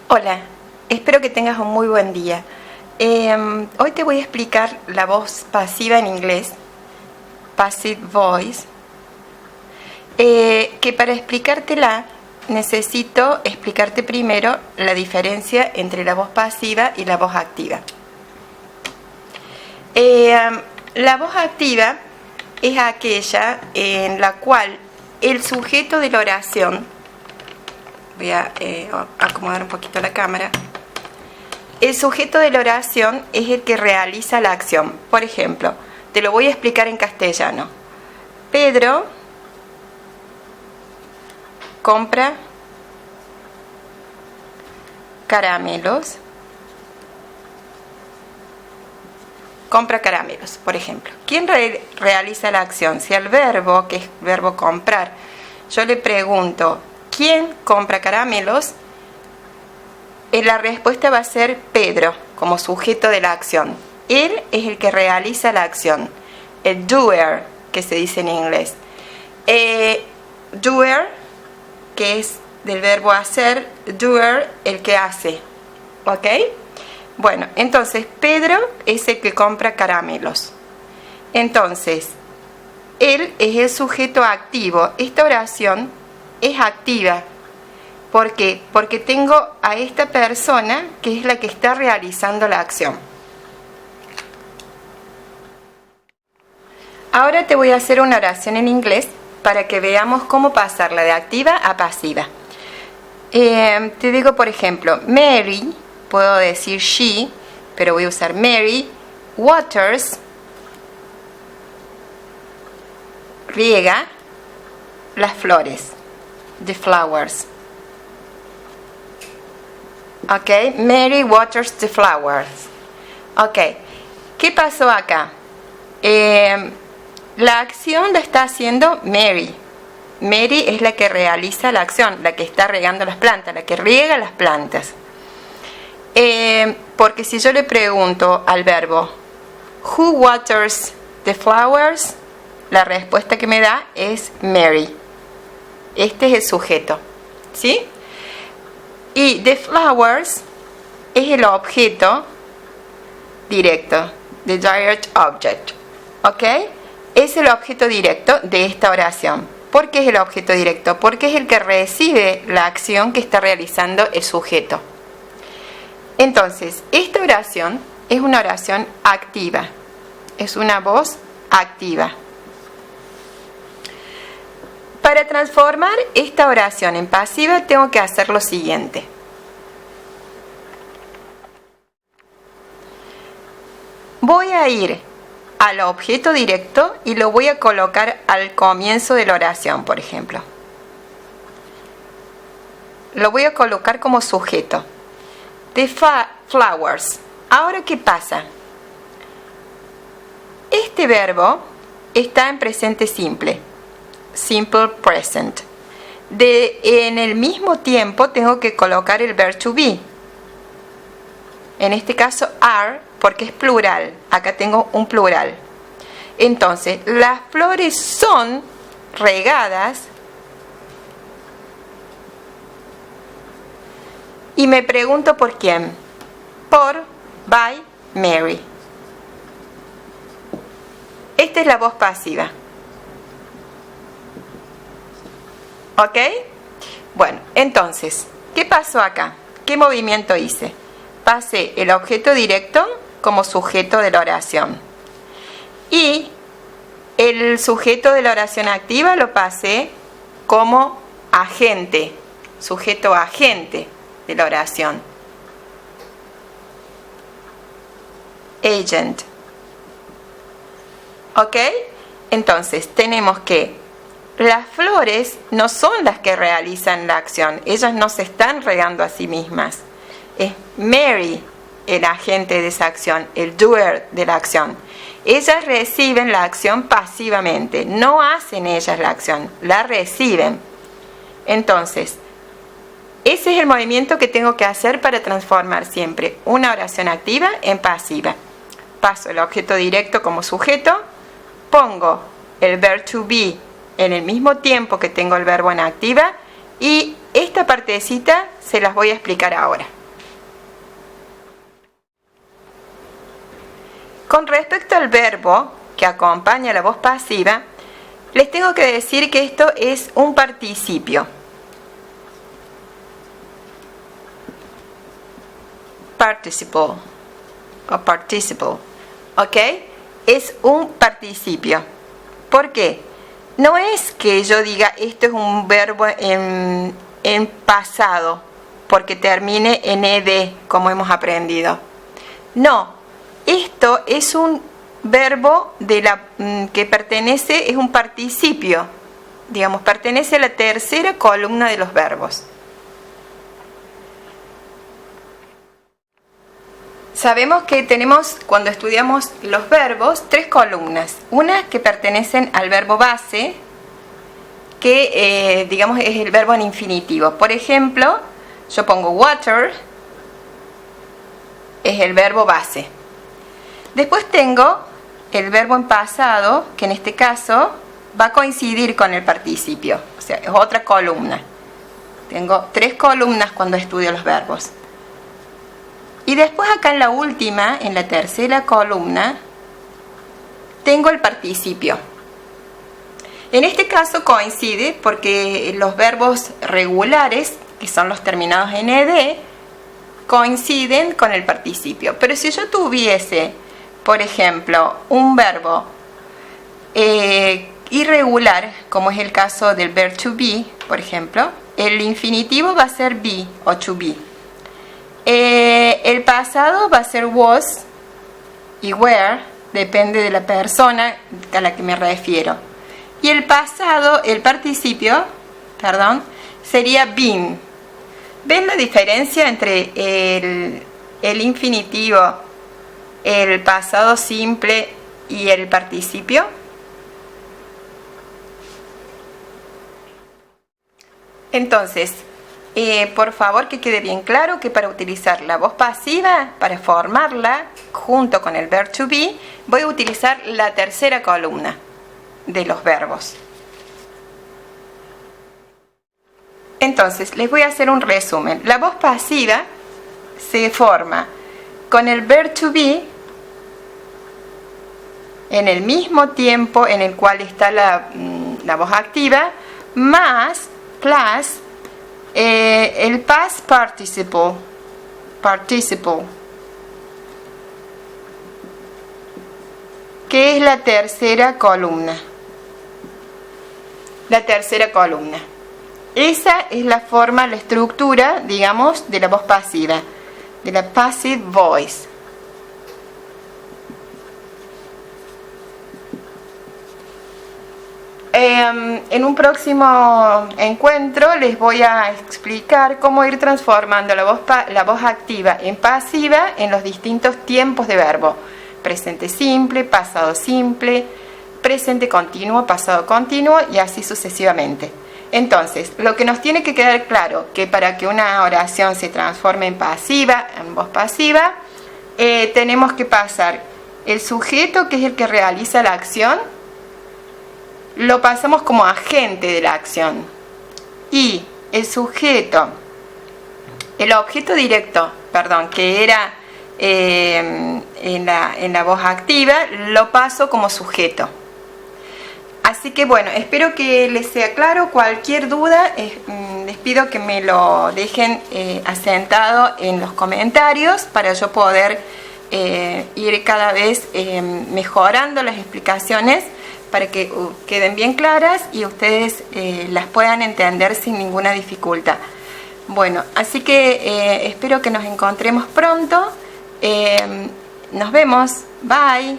Hola, espero que tengas un muy buen día. Hoy te voy a explicar la voz pasiva en inglés, passive voice, que para explicártela necesito explicarte primero la diferencia entre la voz pasiva y la voz activa. La voz activa es aquella en la cual el sujeto de la oración, voy a acomodar un poquito la cámara, el sujeto de la oración es el que realiza la acción. Por ejemplo, te lo voy a explicar en castellano. Pedro compra caramelos. Compra caramelos, por ejemplo. ¿Quién realiza la acción? Si al verbo, que es el verbo comprar, yo le pregunto, ¿quién compra caramelos? La respuesta va a ser Pedro, como sujeto de la acción. Él es el que realiza la acción. El doer, que se dice en inglés. Doer, que es del verbo hacer, doer, el que hace. ¿Ok? Bueno, entonces Pedro es el que compra caramelos. Entonces, él es el sujeto activo. Esta oración es activa. ¿Por qué? Porque tengo a esta persona que es la que está realizando la acción. Ahora te voy a hacer una oración en inglés para que veamos cómo pasarla de activa a pasiva. Te digo, por ejemplo, Mary, puedo decir she, pero voy a usar Mary, waters, riega las flores, the flowers. Ok, Mary waters the flowers. Ok, ¿qué pasó acá? La acción la está haciendo Mary. Mary es la que realiza la acción, la que está regando las plantas, la que riega las plantas. Porque si yo le pregunto al verbo Who waters the flowers? La respuesta que me da es Mary. Este es el sujeto, ¿sí? Y the flowers es el objeto directo, the direct object, ¿ok? Es el objeto directo de esta oración. ¿Por qué es el objeto directo? Porque es el que recibe la acción que está realizando el sujeto. Entonces, esta oración es una oración activa, es una voz activa. Para transformar esta oración en pasiva tengo que hacer lo siguiente. Voy a ir al objeto directo y lo voy a colocar al comienzo de la oración, por ejemplo. Lo voy a colocar como sujeto. The flowers. Ahora, ¿qué pasa? Este verbo está en presente simple. Simple present. En el mismo tiempo tengo que colocar el verbo to be. En este caso are, porque es plural. Acá tengo un plural. Entonces, las flores son regadas. Y me pregunto por quién. By Mary. Esta es la voz pasiva. ¿Ok? Bueno, entonces, ¿qué pasó acá? ¿Qué movimiento hice? Pasé el objeto directo como sujeto de la oración. Y el sujeto de la oración activa lo pasé como agente, sujeto agente de la oración. Agent. ¿Ok? Entonces, tenemos que las flores no son las que realizan la acción. Ellas no se están regando a sí mismas. Es Mary el agente de esa acción, el doer de la acción. Ellas reciben la acción pasivamente. No hacen ellas la acción, la reciben. Entonces, ese es el movimiento que tengo que hacer para transformar siempre una oración activa en pasiva. Paso el objeto directo como sujeto, pongo el verbo to be en el mismo tiempo que tengo el verbo en activa y esta partecita se las voy a explicar ahora. Con respecto al verbo que acompaña la voz pasiva, les tengo que decir que esto es un participio. Participle o participle, ¿ok? Es un participio. ¿Por qué? No es que yo diga esto es un verbo en pasado, porque termine en ed, como hemos aprendido. No, esto es un verbo que pertenece, es un participio, digamos, pertenece a la tercera columna de los verbos. Sabemos que tenemos, cuando estudiamos los verbos, tres columnas. Una que pertenecen al verbo base, que digamos es el verbo en infinitivo. Por ejemplo, yo pongo water, es el verbo base. Después tengo el verbo en pasado, que en este caso va a coincidir con el participio, o sea, es otra columna. Tengo tres columnas cuando estudio los verbos. Y después acá en la última, en la tercera columna, tengo el participio. En este caso coincide porque los verbos regulares, que son los terminados en ed, coinciden con el participio. Pero si yo tuviese, por ejemplo, un verbo irregular, como es el caso del verb to be, por ejemplo, el infinitivo va a ser be o to be. El pasado va a ser was y were, depende de la persona a la que me refiero. Y el pasado, el participio, perdón, sería been. ¿Ven la diferencia entre el infinitivo, el pasado simple y el participio? Entonces, por favor que quede bien claro que para utilizar la voz pasiva, para formarla junto con el verb to be, voy a utilizar la tercera columna de los verbos. Entonces, les voy a hacer un resumen. La voz pasiva se forma con el verb to be en el mismo tiempo en el cual está la voz activa, más plus el past participle, que es la tercera columna. La tercera columna. Esa es la forma, la estructura, digamos, de la voz pasiva, de la passive voice. En un próximo encuentro les voy a explicar cómo ir transformando la voz activa en pasiva en los distintos tiempos de verbo. Presente simple, pasado simple, presente continuo, pasado continuo y así sucesivamente. Entonces, lo que nos tiene que quedar claro que para que una oración se transforme en pasiva, en voz pasiva, tenemos que pasar el sujeto, que es el que realiza la acción, lo pasamos como agente de la acción, y el sujeto, el objeto directo, perdón, que era en la voz activa, lo paso como sujeto. Así que bueno, espero que les sea claro. Cualquier duda, les pido que me lo dejen asentado en los comentarios para yo poder ir cada vez mejorando las explicaciones para que queden bien claras y ustedes las puedan entender sin ninguna dificultad. Bueno, así que espero que nos encontremos pronto. Nos vemos. Bye.